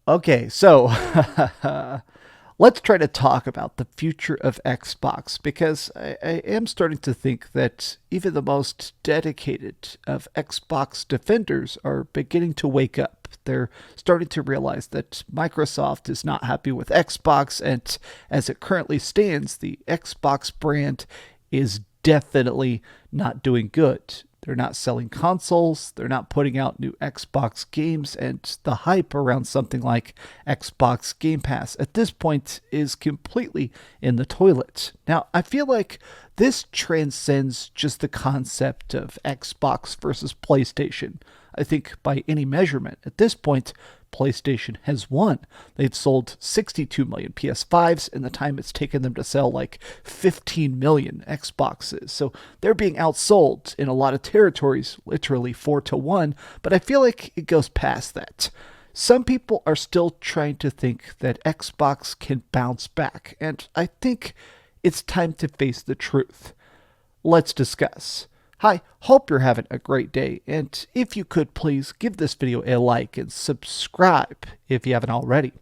Okay, so let's try to talk about the future of Xbox because I am starting to think that even the most dedicated of Xbox defenders are beginning to wake up. They're starting to realize that Microsoft is not happy with Xbox, and as it currently stands, the Xbox brand is definitely not doing good. They're not selling consoles, they're not putting out new Xbox games, and the hype around something like Xbox Game Pass at this point is completely in the toilet. Now, I feel like this transcends just the concept of Xbox versus PlayStation. I think by any measurement, at this point, PlayStation has won. They've sold 62 million PS5s in the time it's taken them to sell like 15 million Xboxes. So they're being outsold in a lot of territories, literally 4-1, but I feel like it goes past that. Some people are still trying to think that Xbox can bounce back, and I think it's time to face the truth. Let's discuss. Hi, hope you're having a great day, and if you could please give this video a like and subscribe if you haven't already.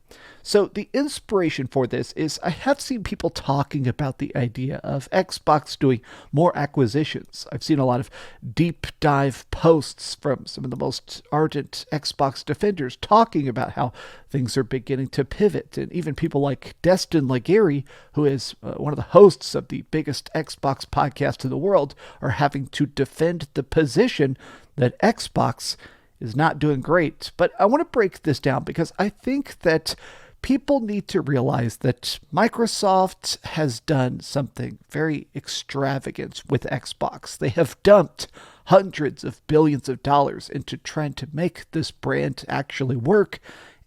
So the inspiration for this is I have seen people talking about the idea of Xbox doing more acquisitions. I've seen a lot of deep dive posts from some of the most ardent Xbox defenders talking about how things are beginning to pivot, and even people like Destin Legary, who is one of the hosts of the biggest Xbox podcast in the world, are having to defend the position that Xbox is not doing great. But I want to break this down because I think that people need to realize that Microsoft has done something very extravagant with Xbox. They have dumped hundreds of billions of dollars into trying to make this brand actually work.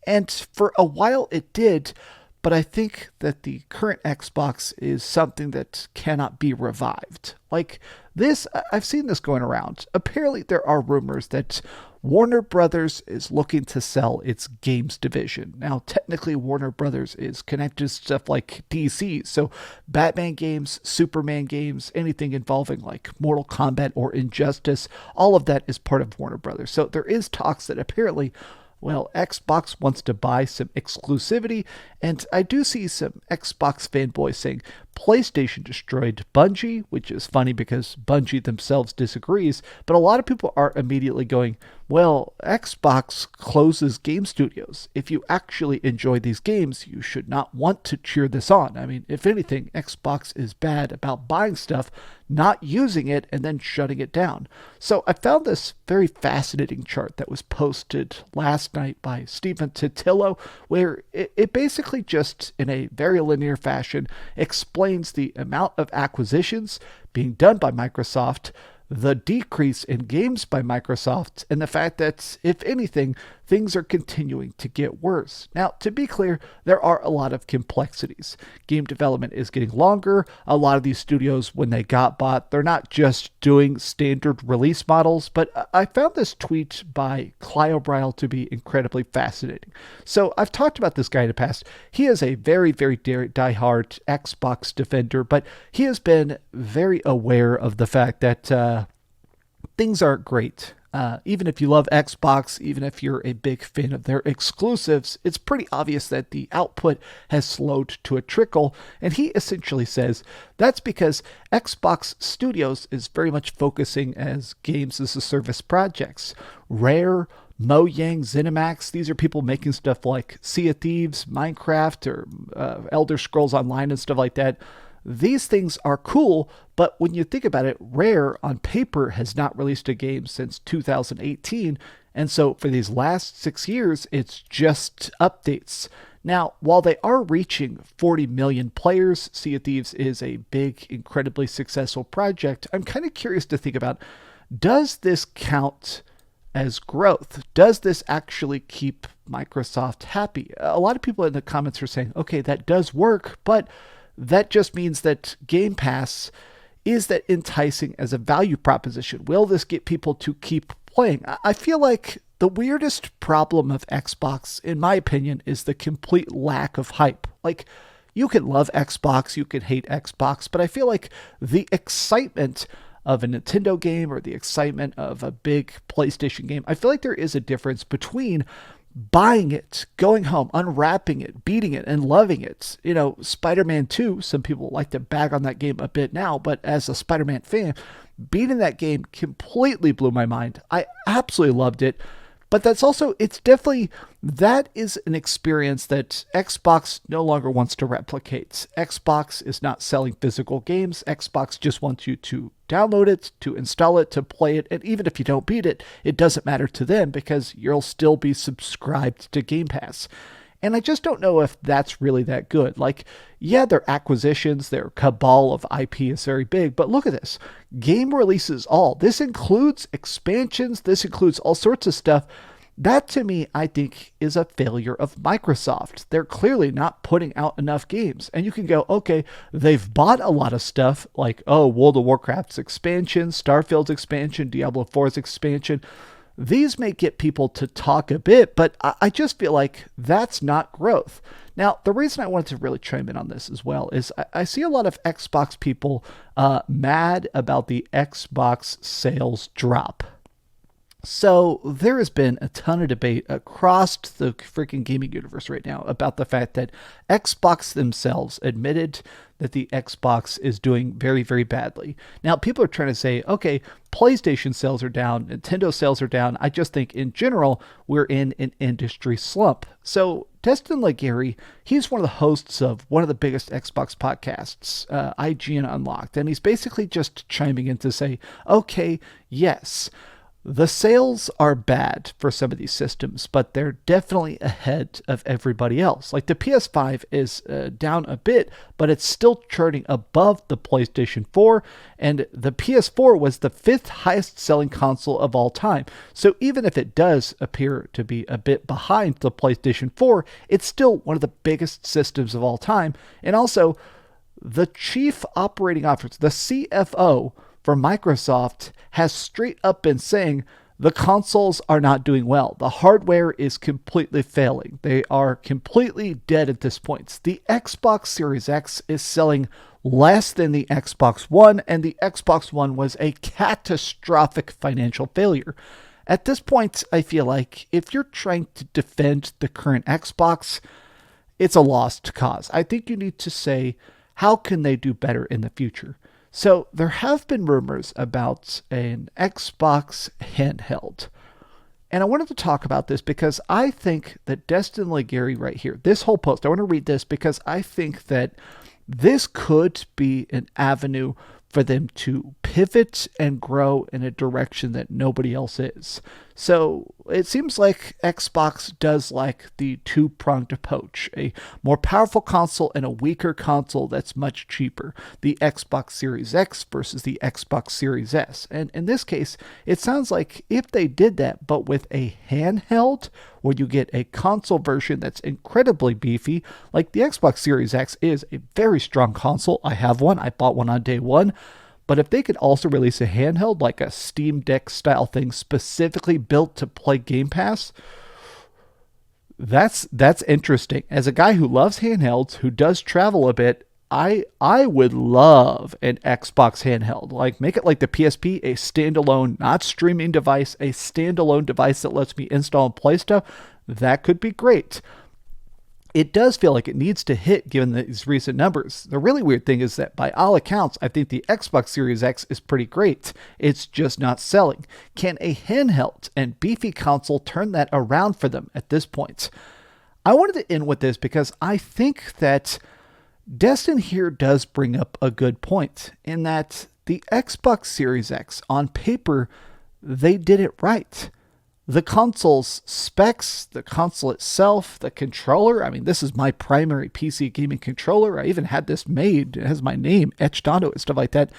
And for a while it did, but I think that the current Xbox is something that cannot be revived. Like this, I've seen this going around. Apparently, there are rumors that Warner Brothers is looking to sell its games division. Now, technically, Warner Brothers is connected to stuff like DC, so Batman games, Superman games, anything involving like Mortal Kombat or Injustice, all of that is part of Warner Brothers. So there is talks that apparently Xbox wants to buy some exclusivity, and I do see some Xbox fanboys saying PlayStation destroyed Bungie, which is funny because Bungie themselves disagrees, but a lot of people are immediately going, Xbox closes game studios. If you actually enjoy these games, you should not want to cheer this on. I mean, if anything, Xbox is bad about buying stuff, not using it, and then shutting it down. So I found this very fascinating chart that was posted last night by Stephen Titillo, where it basically just, in a very linear fashion, explains the amount of acquisitions being done by Microsoft, the decrease in games by Microsoft, and the fact that, if anything, things are continuing to get worse. Now, to be clear, there are a lot of complexities. Game development is getting longer. A lot of these studios, when they got bought, they're not just doing standard release models, but I found this tweet by Clyobrile to be incredibly fascinating. So I've talked about this guy in the past. He is a very, very diehard Xbox defender, but he has been very aware of the fact that things aren't great. Even if you love Xbox, even if you're a big fan of their exclusives, it's pretty obvious that the output has slowed to a trickle. And he essentially says that's because Xbox Studios is very much focusing as games as a service projects. Rare, Mojang, ZeniMax, these are people making stuff like Sea of Thieves, Minecraft, or Elder Scrolls Online and stuff like that. These things are cool, but when you think about it, Rare on paper has not released a game since 2018, and so for these last 6 years, it's just updates. Now, while they are reaching 40 million players, Sea of Thieves is a big, incredibly successful project. I'm kind of curious to think about, does this count as growth? Does this actually keep Microsoft happy? A lot of people in the comments are saying, okay, that does work, but that just means that Game Pass is that enticing as a value proposition. Will this get people to keep playing? I feel like the weirdest problem of Xbox, in my opinion, is the complete lack of hype. Like, you can love Xbox, you can hate Xbox, but I feel like the excitement of a Nintendo game or the excitement of a big PlayStation game, I feel like there is a difference between buying it, going home, unwrapping it, beating it, and loving it. Spider-Man 2, some people like to bag on that game a bit now, but as a Spider-Man fan, beating that game completely blew my mind. I absolutely loved it. But that is an experience that Xbox no longer wants to replicate. Xbox is not selling physical games. Xbox just wants you to download it, to install it, to play it. And even if you don't beat it, it doesn't matter to them because you'll still be subscribed to Game Pass. And I just don't know if that's really that good. Like, yeah, their acquisitions, their cabal of IP is very big, but look at this. Game releases all. This includes expansions. This includes all sorts of stuff. That, to me, I think is a failure of Microsoft. They're clearly not putting out enough games. And you can go, okay, they've bought a lot of stuff like, World of Warcraft's expansion, Starfield's expansion, Diablo 4's expansion. These may get people to talk a bit, but I just feel like that's not growth. Now, the reason I wanted to really chime in on this as well is I see a lot of Xbox people mad about the Xbox sales drop. So there has been a ton of debate across the freaking gaming universe right now about the fact that Xbox themselves admitted that the Xbox is doing very, very badly. Now, people are trying to say, okay, PlayStation sales are down, Nintendo sales are down. I just think in general, we're in an industry slump. So Destin Legary, he's one of the hosts of one of the biggest Xbox podcasts, IGN Unlocked. And he's basically just chiming in to say, okay, yes, the sales are bad for some of these systems, but they're definitely ahead of everybody else. Like the PS5 is down a bit, but it's still charting above the PlayStation 4, and the PS4 was the 5th highest selling console of all time. So even if it does appear to be a bit behind the PlayStation 4, it's still one of the biggest systems of all time. And also, the chief operating officer, the CFO, for Microsoft has straight up been saying the consoles are not doing well. The hardware is completely failing. They are completely dead at this point. The Xbox Series X is selling less than the Xbox One, and the Xbox One was a catastrophic financial failure. At this point, I feel like if you're trying to defend the current Xbox, it's a lost cause. I think you need to say, how can they do better in the future? So there have been rumors about an Xbox handheld. And I wanted to talk about this because I think that Destin Legary right here, this whole post, I want to read this because I think that this could be an avenue for them to pivot and grow in a direction that nobody else is. So it seems like Xbox does like the two-pronged approach, a more powerful console and a weaker console that's much cheaper, the Xbox Series X versus the Xbox Series S. And in this case, it sounds like if they did that, but with a handheld, where you get a console version that's incredibly beefy, like the Xbox Series X is a very strong console. I have one. I bought one on day one. But if they could also release a handheld, like a Steam Deck style thing specifically built to play Game Pass, that's interesting. As a guy who loves handhelds, who does travel a bit, I would love an Xbox handheld. Like, make it like the PSP, a standalone, not streaming device, a standalone device that lets me install and play stuff. That could be great. It does feel like it needs to hit given these recent numbers. The really weird thing is that by all accounts, I think the Xbox Series X is pretty great. It's just not selling. Can a handheld and beefy console turn that around for them at this point? I wanted to end with this because I think that Destin here does bring up a good point in that the Xbox Series X, on paper, they did it right. The console's specs, the console itself, the controller. I mean, this is my primary PC gaming controller. I even had this made. It has my name etched onto it and stuff like that.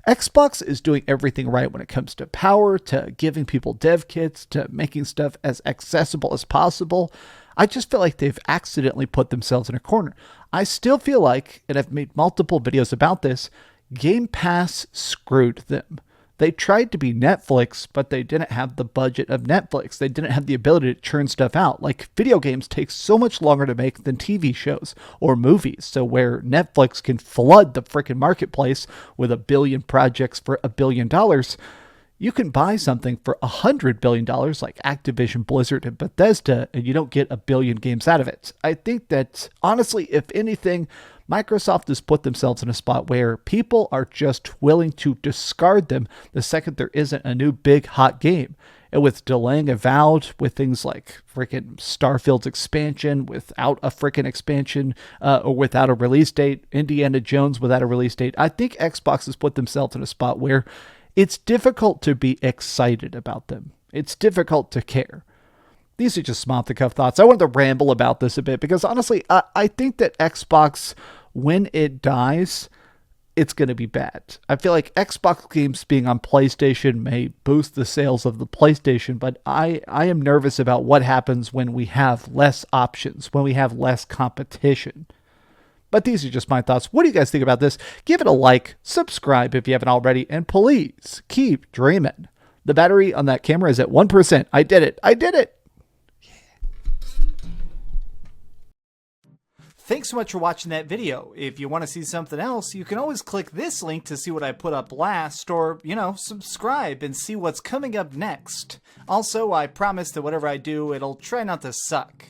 Xbox is doing everything right when it comes to power, to giving people dev kits, to making stuff as accessible as possible. I just feel like they've accidentally put themselves in a corner. I still feel like, and I've made multiple videos about this, Game Pass screwed them. They tried to be Netflix, but they didn't have the budget of Netflix. They didn't have the ability to churn stuff out. Like, video games take so much longer to make than TV shows or movies. So where Netflix can flood the freaking marketplace with 1 billion projects for $1 billion, You can buy something for $100 billion like Activision, Blizzard, and Bethesda, and you don't get a billion games out of it. I think that, honestly, if anything, Microsoft has put themselves in a spot where people are just willing to discard them the second there isn't a new big hot game. And with delaying Avowed, with things like freaking Starfield's expansion without a freaking expansion, or without a release date, Indiana Jones without a release date, I think Xbox has put themselves in a spot where it's difficult to be excited about them. It's difficult to care. These are just off the cuff thoughts. I wanted to ramble about this a bit because honestly, I think that Xbox, when it dies, it's going to be bad. I feel like Xbox games being on PlayStation may boost the sales of the PlayStation, but I am nervous about what happens when we have less options, when we have less competition. But these are just my thoughts. What do you guys think about this? Give it a like, subscribe if you haven't already, and please keep dreaming. The battery on that camera is at 1%. I did it. I did it. Thanks so much for watching that video. If you want to see something else, you can always click this link to see what I put up last, or, subscribe and see what's coming up next. Also, I promise that whatever I do, it'll try not to suck.